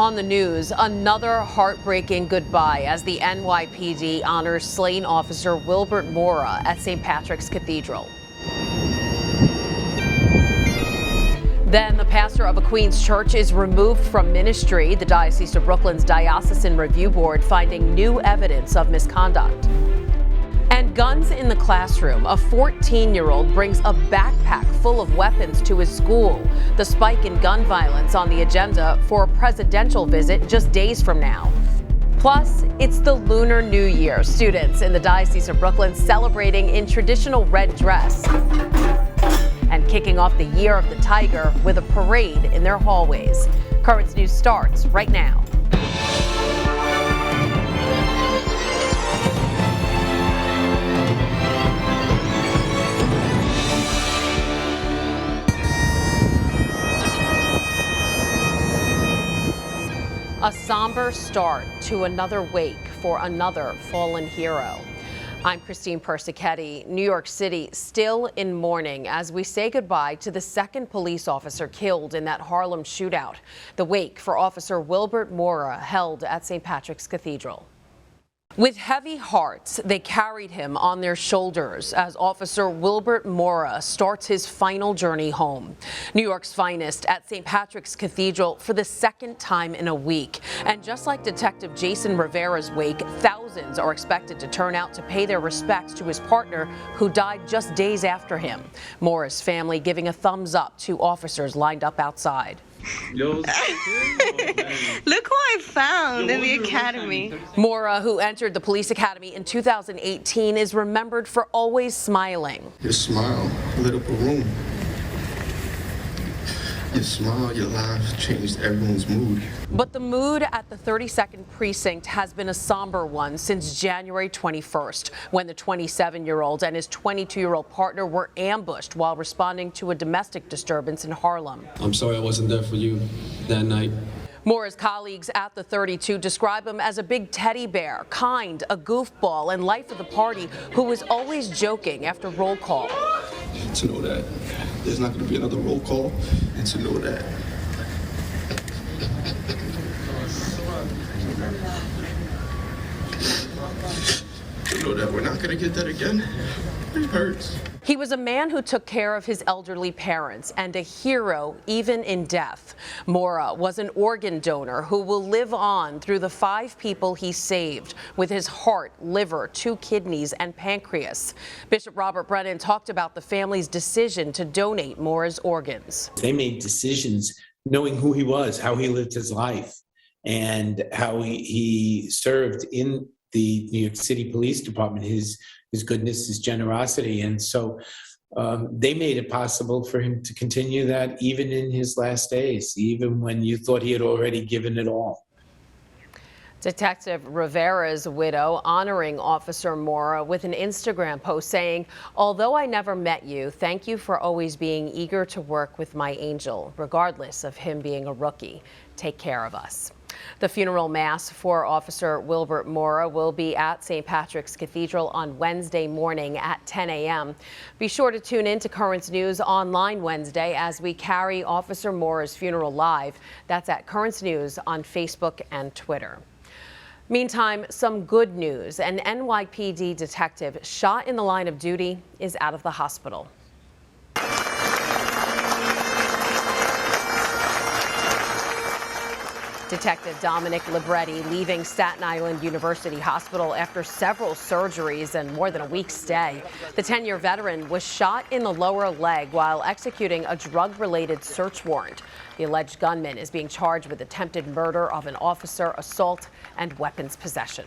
on the news, another heartbreaking goodbye as the NYPD honors slain Officer Wilbert Mora at St. Patrick's Cathedral. Then the pastor of a Queens church is removed from ministry. The Diocese of Brooklyn's Diocesan Review Board finding new evidence of misconduct. And guns in the classroom. A 14-year-old brings a backpack full of weapons to his school. The spike in gun violence on the agenda for a presidential visit just days from now. Plus, it's the Lunar New Year. Students in the Diocese of Brooklyn celebrating in traditional red dress and kicking off the Year of the Tiger with a parade in their hallways. Currents News starts right now. A somber start to another wake for another fallen hero. I'm Christine Persichetti. New York City still in mourning as we say goodbye to the second police officer killed in that Harlem shootout. The wake for Officer Wilbert Mora held at St. Patrick's Cathedral. With heavy hearts, they carried him on their shoulders as Officer Wilbert Mora starts his final journey home. New York's finest at St. Patrick's Cathedral for the second time in a week. And just like Detective Jason Rivera's wake, thousands are expected to turn out to pay their respects to his partner who died just days after him. Mora's family giving a thumbs up to officers lined up outside. Look who I found in the academy. Mora, who entered the police academy in 2018, is remembered for always smiling. Your smile lit up a room. Your smile, your laugh changed everyone's mood. But the mood at the 32nd precinct has been a somber one since January 21st, when the 27-year-old and his 22-year-old partner were ambushed while responding to a domestic disturbance in Harlem. I'm sorry I wasn't there for you that night. Mora's colleagues at the 32 describe him as a big teddy bear, kind, a goofball, and life of the party who was always joking after roll call. To know that there's not going to be another roll call, and to know that we're not going to get that again, it hurts. He was a man who took care of his elderly parents and a hero even in death. Mora was an organ donor who will live on through the 5 people he saved with his heart, liver, 2 kidneys, and pancreas. Bishop Robert Brennan talked about the family's decision to donate Mora's organs. They made decisions knowing who he was, how he lived his life, and how he served in the New York City Police Department, his goodness, his generosity. And so they made it possible for him to continue that even in his last days, even when you thought he had already given it all. Detective Rivera's widow honoring Officer Mora with an Instagram post saying, "Although I never met you, thank you for always being eager to work with my angel, regardless of him being a rookie. Take care of us." The funeral mass for Officer Wilbert Mora will be at St. Patrick's Cathedral on Wednesday morning at 10 a.m. Be sure to tune in to Currents News online Wednesday as we carry Officer Mora's funeral live. That's at Currents News on Facebook and Twitter. Meantime, some good news. An NYPD detective shot in the line of duty is out of the hospital. Detective Dominic Libretti leaving Staten Island University Hospital after several surgeries and more than a week's stay. The 10-year veteran was shot in the lower leg while executing a drug-related search warrant. The alleged gunman is being charged with attempted murder of an officer, assault, and weapons possession.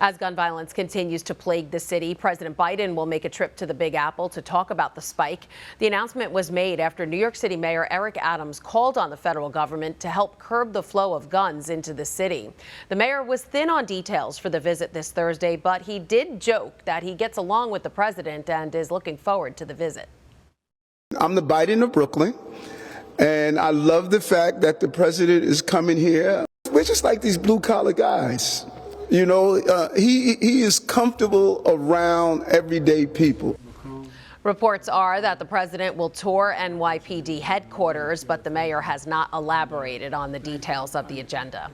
As gun violence continues to plague the city, President Biden will make a trip to the Big Apple to talk about the spike. The announcement was made after New York City Mayor Eric Adams called on the federal government to help curb the flow of guns into the city. The mayor was thin on details for the visit this Thursday, but he did joke that he gets along with the president and is looking forward to the visit. I'm the Biden of Brooklyn, and I love the fact that the president is coming here. We're just like these blue-collar guys. You know, he is comfortable around everyday people. Reports are that the president will tour NYPD headquarters, but the mayor has not elaborated on the details of the agenda.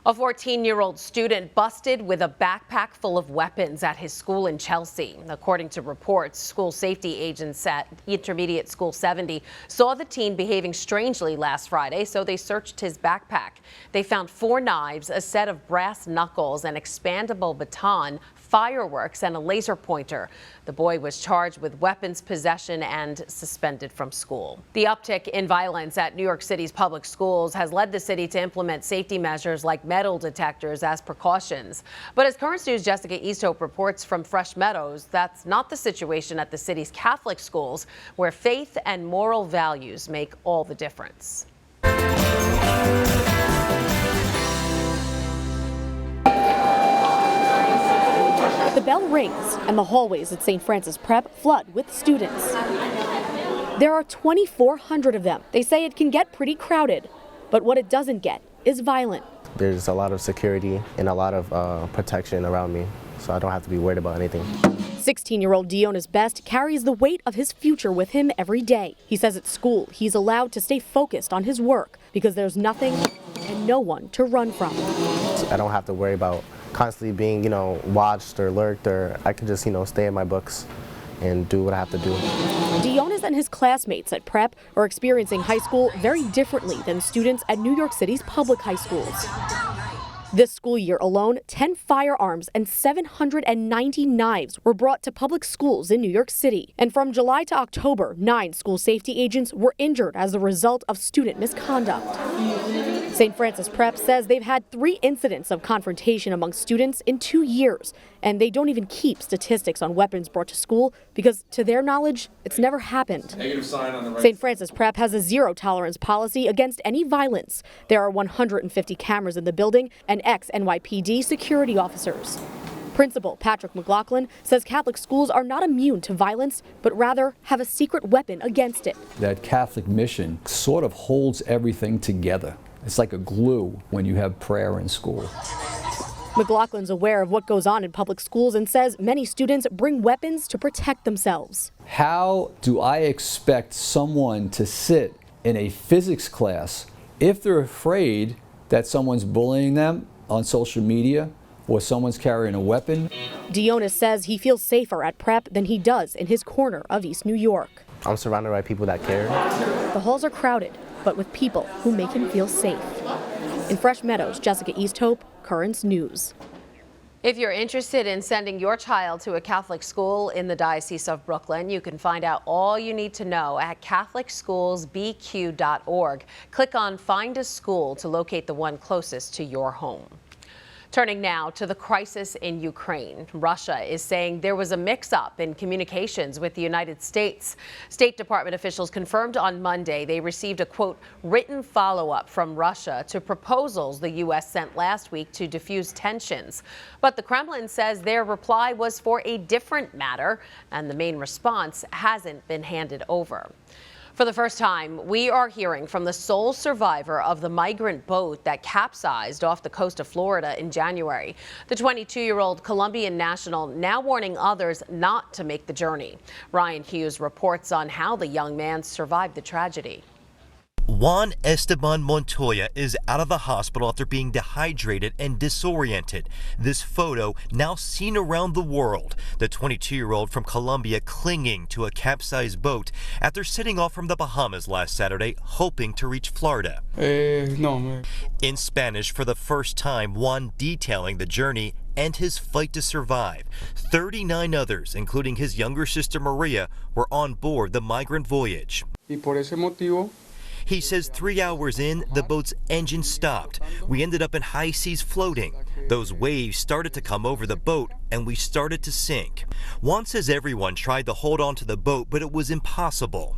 A 14-year-old student busted with a backpack full of weapons at his school in Chelsea. According to reports, school safety agents at Intermediate School 70 saw the teen behaving strangely last Friday, so they searched his backpack. They found 4 knives, a set of brass knuckles, an expandable baton, fireworks, and a laser pointer. The boy was charged with weapons possession and suspended from school. The uptick in violence at New York City's public schools has led the city to implement safety measures like metal detectors as precautions. But as Currents News' Jessica Easthope reports from Fresh Meadows, that's not the situation at the city's Catholic schools, where faith and moral values make all the difference. The bell rings and the hallways at St. Francis Prep flood with students. There are 2,400 of them. They say it can get pretty crowded, but what it doesn't get is violent. There's a lot of security and a lot of protection around me, so I don't have to be worried about anything. 16-year-old Dionis Best carries the weight of his future with him every day. He says at school he's allowed to stay focused on his work because there's nothing and no one to run from. I don't have to worry about constantly being, watched or lurked, or I could just, stay in my books and do what I have to do. Dionis and his classmates at Prep are experiencing high school very differently than students at New York City's public high schools. This school year alone, 10 firearms and 790 knives were brought to public schools in New York City. And from July to October, 9 school safety agents were injured as a result of student misconduct. St. Francis Prep says they've had 3 incidents of confrontation among students in 2 years, and they don't even keep statistics on weapons brought to school because, to their knowledge, it's never happened. St. Francis Prep has a zero-tolerance policy against any violence. There are 150 cameras in the building and ex-NYPD security officers. Principal Patrick McLaughlin says Catholic schools are not immune to violence, but rather have a secret weapon against it. That Catholic mission sort of holds everything together. It's like a glue when you have prayer in school. McLaughlin's aware of what goes on in public schools and says many students bring weapons to protect themselves. How do I expect someone to sit in a physics class if they're afraid that someone's bullying them on social media or someone's carrying a weapon? Dionis says he feels safer at Prep than he does in his corner of East New York. I'm surrounded by people that care. The halls are crowded, but with people who make him feel safe. In Fresh Meadows, Jessica Easthope, Currents News. If you're interested in sending your child to a Catholic school in the Diocese of Brooklyn, you can find out all you need to know at CatholicSchoolsBQ.org. Click on Find a School to locate the one closest to your home. Turning now to the crisis in Ukraine. Russia is saying there was a mix-up in communications with the United States. State Department officials confirmed on Monday they received a, quote, written follow-up from Russia to proposals the U.S. sent last week to diffuse tensions. But the Kremlin says their reply was for a different matter, and the main response hasn't been handed over. For the first time, we are hearing from the sole survivor of the Migrant boat that capsized off the coast of Florida in January. The 22-year-old Colombian national now warning others not to make the journey. Ryan Hughes reports on how the young man survived the tragedy. Juan Esteban Montoya is out of the hospital after being dehydrated and disoriented. This photo now seen around the world. The 22-year-old from Colombia clinging to a capsized boat after setting off from the Bahamas last Saturday, hoping to reach Florida. In Spanish, for the first time, Juan detailing the journey and his fight to survive. 39 others, including his younger sister Maria, were on board the Migrant voyage. He says 3 hours in, the boat's engine stopped. We ended up in high seas floating. Those waves started to come over the boat and we started to sink. Juan says everyone tried to hold on to the boat, but it was impossible.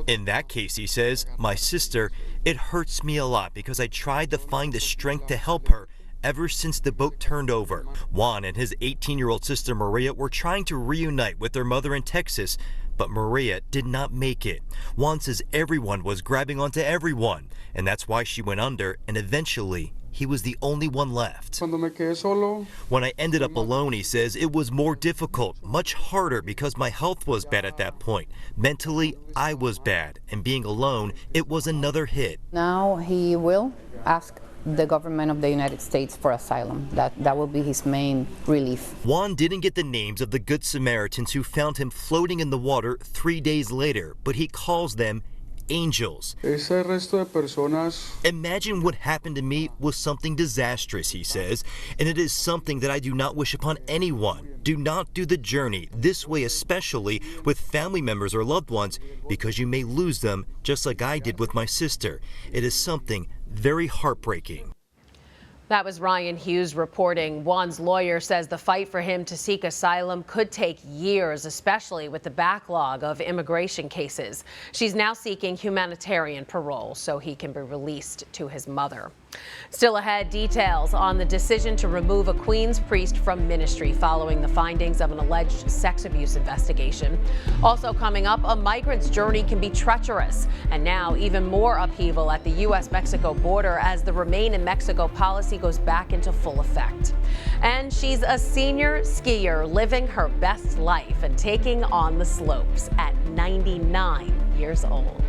In that case, he says, my sister, it hurts me a lot because I tried to find the strength to help her ever since the boat turned over. Juan and his 18-year-old sister Maria were trying to reunite with their mother in Texas, but Maria did not make it. Juan says everyone was grabbing onto everyone, and that's why she went under and eventually he was the only one left. When I ended up alone, he says, it was more difficult, much harder because my health was bad at that point. Mentally, I was bad, and being alone, it was another hit. Now he will ask the government of the United States for asylum. That will be his main relief. Juan didn't get the names of the Good Samaritans who found him floating in the water 3 days later, but he calls them angels. Imagine what happened to me was something disastrous, he says, and it is something that I do not wish upon anyone. Do not do the journey this way, especially with family members or loved ones, because you may lose them, just like I did with my sister. It is something very heartbreaking. That was Ryan Hughes reporting. Juan's lawyer says the fight for him to seek asylum could take years, especially with the backlog of immigration cases. She's now seeking humanitarian parole so he can be released to his mother. Still ahead, details on the decision to remove a Queens priest from ministry following the findings of an alleged sex abuse investigation. Also coming up, a migrant's journey can be treacherous, and now even more upheaval at the U.S.-Mexico border as the Remain in Mexico policy goes back into full effect. And she's a senior skier living her best life and taking on the slopes at 99 years old.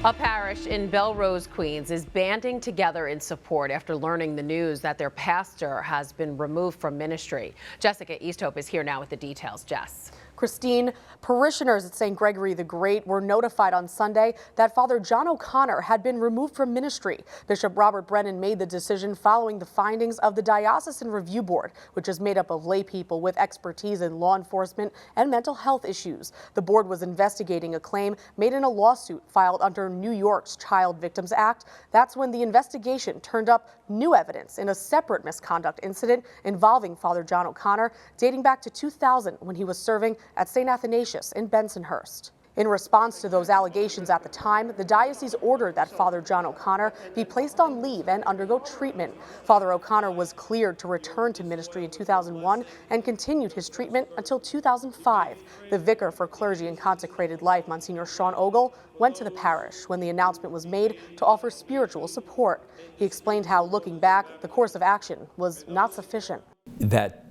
A parish in Bellerose, Queens is banding together in support after learning the news that their pastor has been removed from ministry. Jessica Easthope is here now with the details. Jess. Christine, parishioners at St. Gregory the Great were notified on Sunday that Father John O'Connor had been removed from ministry. Bishop Robert Brennan made the decision following the findings of the Diocesan Review Board, which is made up of lay people with expertise in law enforcement and mental health issues. The board was investigating a claim made in a lawsuit filed under New York's Child Victims Act. That's when the investigation turned up new evidence in a separate misconduct incident involving Father John O'Connor dating back to 2000 when he was serving at St. Athanasius in Bensonhurst. In response to those allegations at the time, the diocese ordered that Father John O'Connor be placed on leave and undergo treatment. Father O'Connor was cleared to return to ministry in 2001 and continued his treatment until 2005. The vicar for clergy and consecrated life, Monsignor Sean Ogle, went to the parish when the announcement was made to offer spiritual support. He explained how, looking back, the course of action was not sufficient. That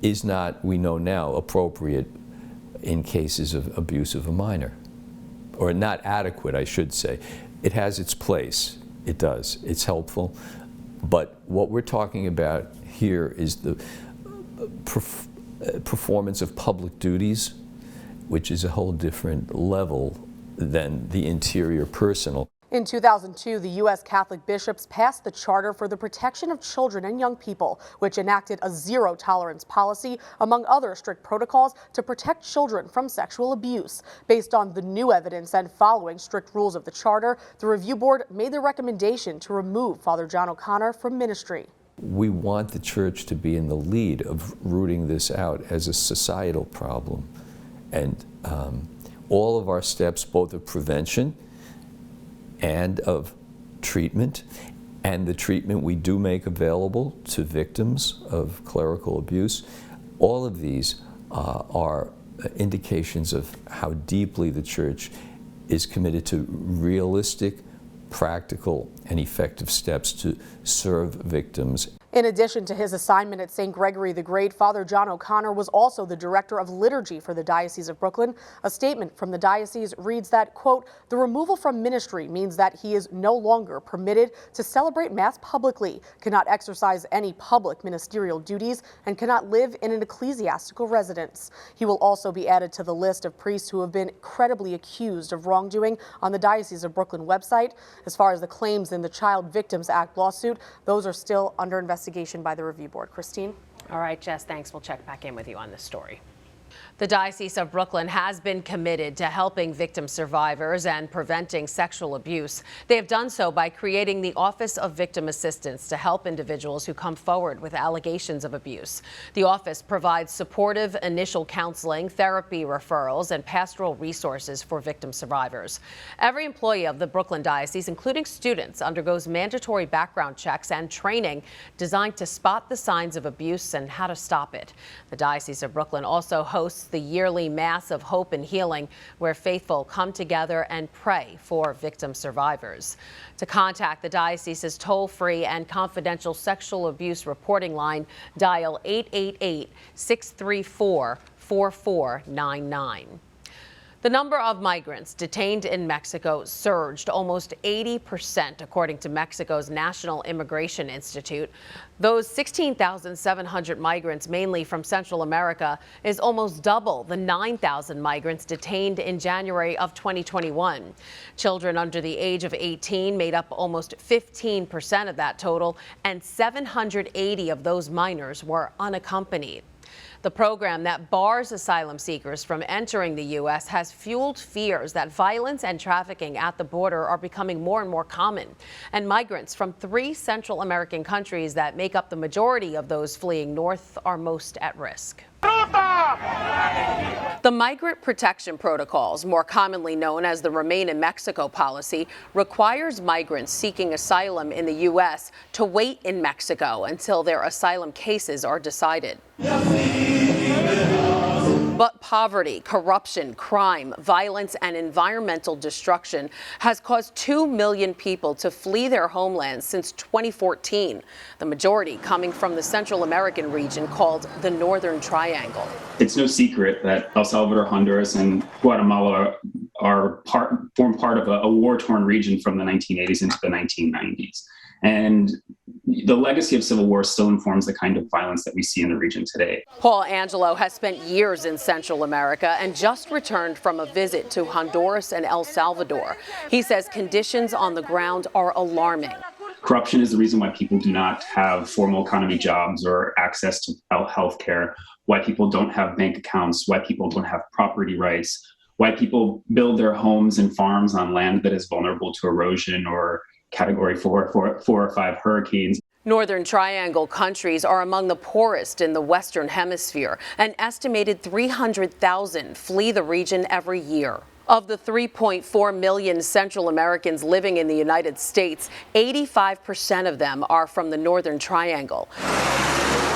is not, we know now, appropriate in cases of abuse of a minor, or not adequate, I should say. It has its place, it does, it's helpful, but what we're talking about here is the performance of public duties, which is a whole different level than the interior personal. In 2002, the U.S. Catholic bishops passed the Charter for the Protection of Children and Young People, which enacted a zero-tolerance policy, among other strict protocols, to protect children from sexual abuse. Based on the new evidence and following strict rules of the Charter, the Review Board made the recommendation to remove Father John O'Connor from ministry. We want the Church to be in the lead of rooting this out as a societal problem. And all of our steps, both of prevention and of treatment, and the treatment we do make available to victims of clerical abuse, all of these are indications of how deeply the Church is committed to realistic, practical, and effective steps to serve victims. In addition to his assignment at St. Gregory the Great, Father John O'Connor was also the director of liturgy for the Diocese of Brooklyn. A statement from the diocese reads that, quote, the removal from ministry means that he is no longer permitted to celebrate Mass publicly, cannot exercise any public ministerial duties, and cannot live in an ecclesiastical residence. He will also be added to the list of priests who have been credibly accused of wrongdoing on the Diocese of Brooklyn website. As far as the claims in the Child Victims Act lawsuit, those are still under investigation by the Review Board. Christine? All right, Jess, thanks. We'll check back in with you on this story. The Diocese of Brooklyn has been committed to helping victim survivors and preventing sexual abuse. They have done so by creating the Office of Victim Assistance to help individuals who come forward with allegations of abuse. The office provides supportive initial counseling, therapy referrals, and pastoral resources for victim survivors. Every employee of the Brooklyn Diocese, including students, undergoes mandatory background checks and training designed to spot the signs of abuse and how to stop it. The Diocese of Brooklyn also hosts the yearly Mass of Hope and Healing, where faithful come together and pray for victim survivors. To contact the diocese's toll-free and confidential sexual abuse reporting line, dial 888-634-4499. The number of migrants detained in Mexico surged almost 80%, according to Mexico's National Immigration Institute. Those 16,700 migrants, mainly from Central America, is almost double the 9,000 migrants detained in January of 2021. Children under the age of 18 made up almost 15% of that total, and 780 of those minors were unaccompanied. The program that bars asylum seekers from entering the U.S. has fueled fears that violence and trafficking at the border are becoming more and more common. And migrants from 3 Central American countries that make up the majority of those fleeing north are most at risk. The Migrant Protection Protocols, more commonly known as the Remain in Mexico policy, requires migrants seeking asylum in the U.S. to wait in Mexico until their asylum cases are decided. But poverty, corruption, crime, violence, and environmental destruction has caused 2 million people to flee their homelands since 2014, the majority coming from the Central American region called the Northern Triangle. It's no secret that El Salvador, Honduras, and Guatemala form part of a war-torn region from the 1980s into the 1990s. And the legacy of civil war still informs the kind of violence that we see in the region today. Paul Angelo has spent years in Central America and just returned from a visit to Honduras and El Salvador. He says conditions on the ground are alarming. Corruption is the reason why people do not have formal economy jobs or access to health care, why people don't have bank accounts, why people don't have property rights, why people build their homes and farms on land that is vulnerable to erosion or Category 4 or 5 hurricanes. Northern Triangle countries are among the poorest in the Western Hemisphere. An estimated 300,000 flee the region every year. Of the 3.4 million Central Americans living in the United States, 85% of them are from the Northern Triangle.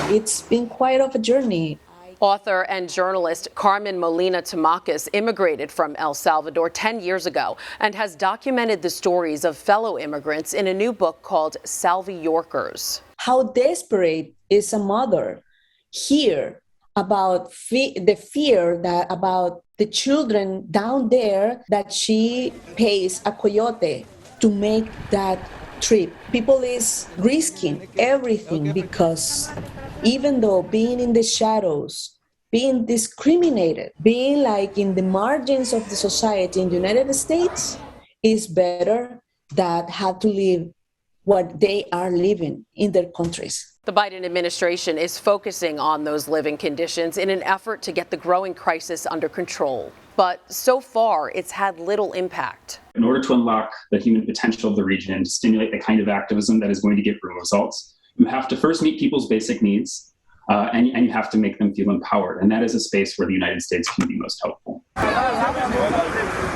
It's been quite of a journey. Author and journalist Carmen Molina Tamacas immigrated from El Salvador 10 years ago and has documented the stories of fellow immigrants in a new book called Salvi Yorkers. How desperate is a mother here about the fear that about the children down there that she pays a coyote to make that trip. People is risking everything because even though being in the shadows, being discriminated, being like in the margins of the society in the United States is better than have to live what they are living in their countries. The Biden administration is focusing on those living conditions in an effort to get the growing crisis under control. But so far, it's had little impact. In order to unlock the human potential of the region and to stimulate the kind of activism that is going to get real results, you have to first meet people's basic needs, and you have to make them feel empowered. And that is a space where the United States can be most helpful.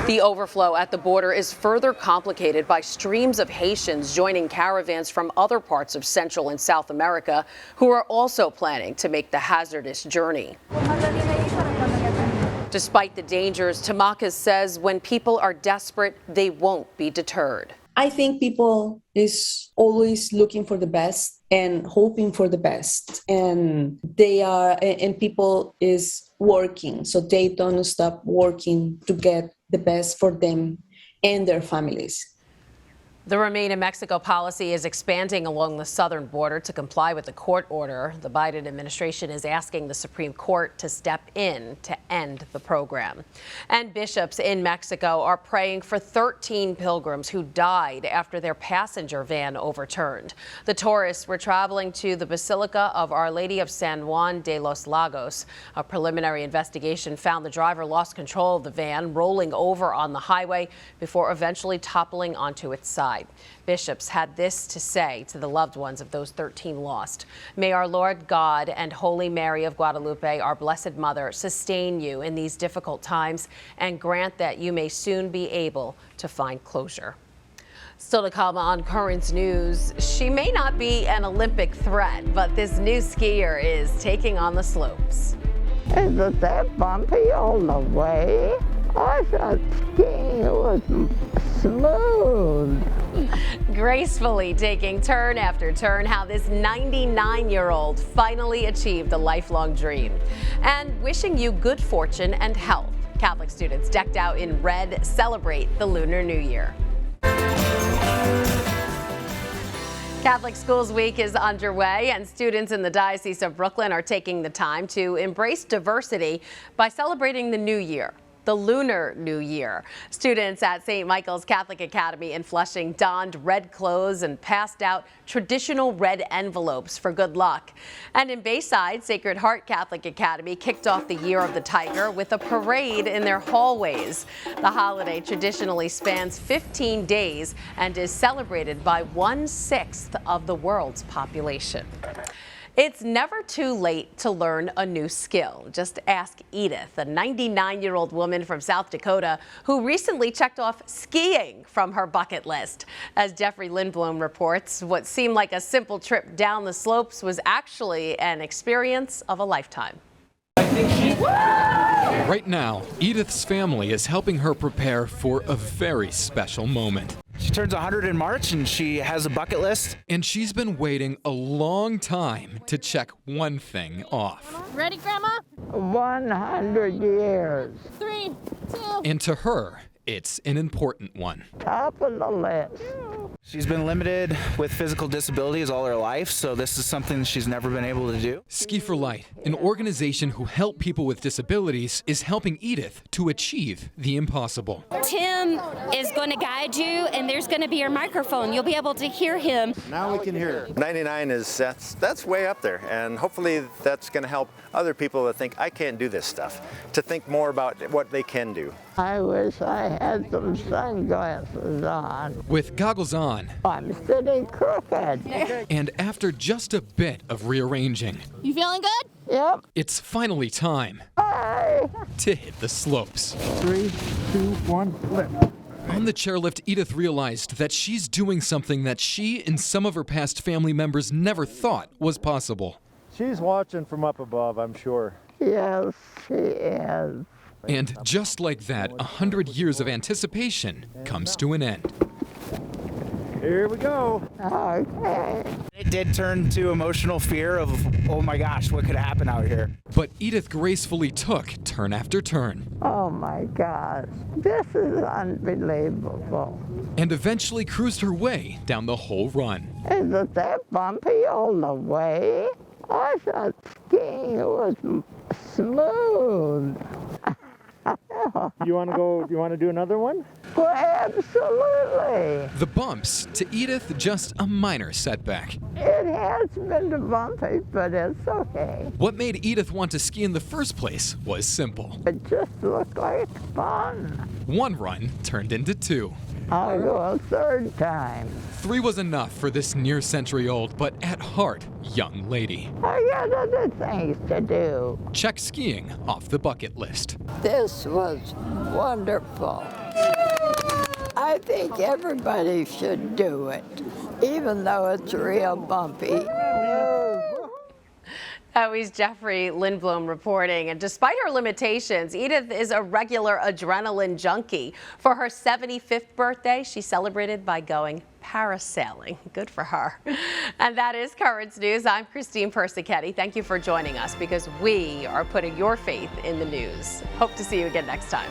The overflow at the border is further complicated by streams of Haitians joining caravans from other parts of Central and South America who are also planning to make the hazardous journey. Despite the dangers, Tamacas says when people are desperate, they won't be deterred. I think people is always looking for the best and hoping for the best. And people is working, so they don't stop working to get the best for them and their families. The Remain in Mexico policy is expanding along the southern border to comply with the court order. The Biden administration is asking the Supreme Court to step in to end the program. And bishops in Mexico are praying for 13 pilgrims who died after their passenger van overturned. The tourists were traveling to the Basilica of Our Lady of San Juan de los Lagos. A preliminary investigation found the driver lost control of the van, rolling over on the highway before eventually toppling onto its side. Bishops had this to say to the loved ones of those 13 lost. May our Lord God and Holy Mary of Guadalupe, our Blessed Mother, sustain you in these difficult times and grant that you may soon be able to find closure. Still to come on Currents News, she may not be an Olympic threat, but this new skier is taking on the slopes. Isn't that bumpy all the way? I thought skiing was smooth. Gracefully taking turn after turn, how this 99-year-old finally achieved a lifelong dream. And wishing you good fortune and health. Catholic students decked out in red celebrate the Lunar New Year. Catholic Schools Week is underway, and students in the Diocese of Brooklyn are taking the time to embrace diversity by celebrating the new year, the Lunar New Year. Students at St. Michael's Catholic Academy in Flushing donned red clothes and passed out traditional red envelopes for good luck. And in Bayside, Sacred Heart Catholic Academy kicked off the Year of the Tiger with a parade in their hallways. The holiday traditionally spans 15 days and is celebrated by 1/6 of the world's population. It's never too late to learn a new skill. Just ask Edith, a 99-year-old woman from South Dakota who recently checked off skiing from her bucket list. As Jeffrey Lindblom reports, what seemed like a simple trip down the slopes was actually an experience of a lifetime. Right now, Edith's family is helping her prepare for a very special moment. She turns 100 in March and she has a bucket list. And she's been waiting a long time to check one thing off. Ready, Grandma? 100 years. 3, 2. And to her, it's an important one. Top of the list. She's been limited with physical disabilities all her life, so this is something she's never been able to do. Ski for Light, an organization who help people with disabilities, is helping Edith to achieve the impossible. Tim is going to guide you, and there's going to be your microphone. You'll be able to hear him. Now we can hear. 99 is that's way up there, and hopefully that's going to help other people that think I can't do this stuff to think more about what they can do. I wish I had some sunglasses on. With goggles on, I'm sitting crooked. And after just a bit of rearranging, You feeling good? Yep. it's finally time to hit the slopes. 3, 2, 1, flip. On the chairlift, Edith realized that she's doing something that she and some of her past family members never thought was possible. She's watching from up above, I'm sure. Yes, she is. And just like that, 100 years of anticipation comes to an end. Here we go. Okay. It did turn to emotional fear of, oh my gosh, what could happen out here? But Edith gracefully took turn after turn. Oh my gosh, this is unbelievable. And eventually cruised her way down the whole run. Isn't that bumpy all the way? I thought skiing was smooth. You want to go? You want to do another one? Well, absolutely. The bumps, to Edith, just a minor setback. It has been bumpy, but it's okay. What made Edith want to ski in the first place was simple. It just looked like fun. One run turned into 2. I'll go a third time. 3 was enough for this near-century-old, but at heart, young lady. I got other things to do. Check skiing off the bucket list. This was wonderful. I think everybody should do it, even though it's real bumpy. That was Jeffrey Lindblom reporting. And despite her limitations, Edith is a regular adrenaline junkie. For her 75th birthday, she celebrated by going parasailing. Good for her. And that is Currents News. I'm Christine Persichetti. Thank you for joining us, because we are putting your faith in the news. Hope to see you again next time.